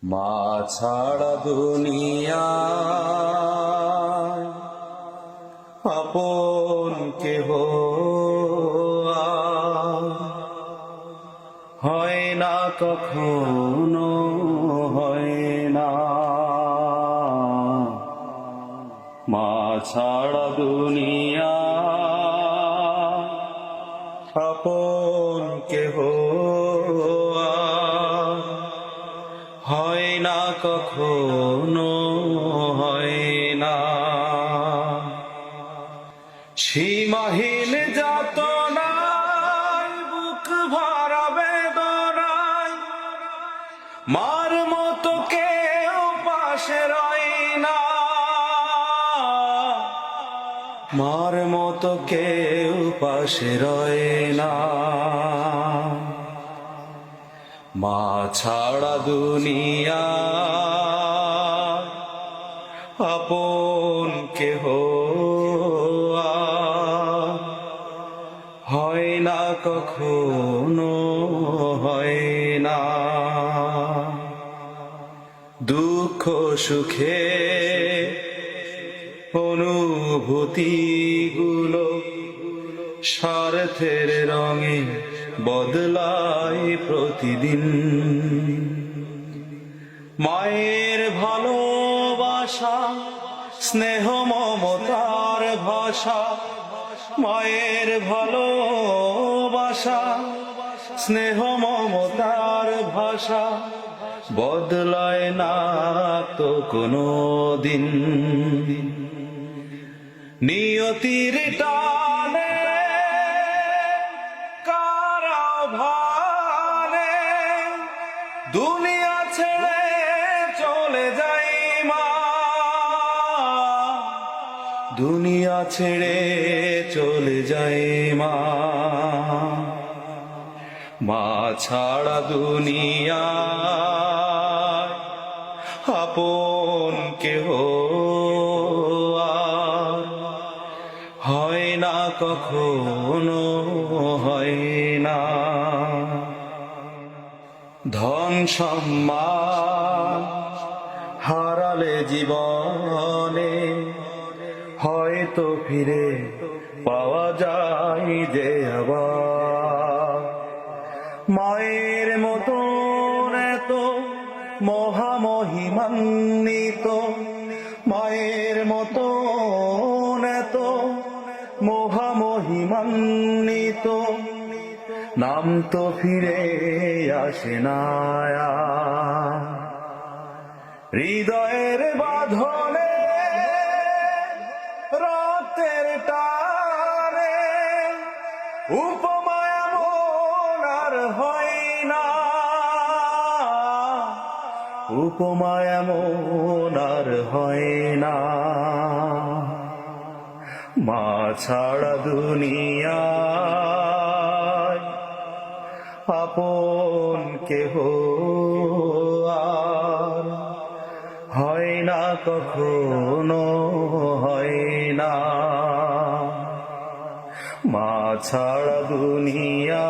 মা ছাড়া দুনিয়ায় আপন কেহ আর হয় না, কখনো হয় না। মা ছাড়া দুনিয়ায় আপন কেহ আর হয় না, কখনো হয় না। সীমাহীন যাতনায় বুক ভরা বেদনায় মার মতো কেউ পাশে রয় না, মার মতো কেউ পাশে রয় না। মা ছাড়া দুনিয়া আপন কেহ আর হয় না, কখনো হয় না। দুঃখ সুখে অনুভূতিগুলো স্বার্থের রঙে বদলায় প্রতিদিন। মায়ের ভালোবাসা স্নেহ মমতার ভাষা, মায়ের ভালোবাসা স্নেহ মমতার ভাষা বদলায় না তো কোনো দিন। নিয়তির টানে কারা ভানে দুনিয়া ছেড়ে চলে যাই মা, দুনিয়া ছেড়ে চলে যাই মা। মা ছাড়া দুনিয়া আপন কেহ আর হয় না, কখনো হয় না। ধন সম্মান হারালে জীবনে হয়তো ফিরে পাওয়া যায় যে আবার। মায়ের মতন এত মহামহিমান্বিত, মায়ের মতন এত মহামহিমান্বিত নাম তো ফিরে আসে না। হৃদয়ের বাঁধনে রক্তের টানে উপমা এমন আর হয় না, উপমা এমন আর হয় না। মা ছাড়া দুনিয়ায় আপন কেহ আর হয় না, কখনো হয় না। মা ছাড়া দুনিয়া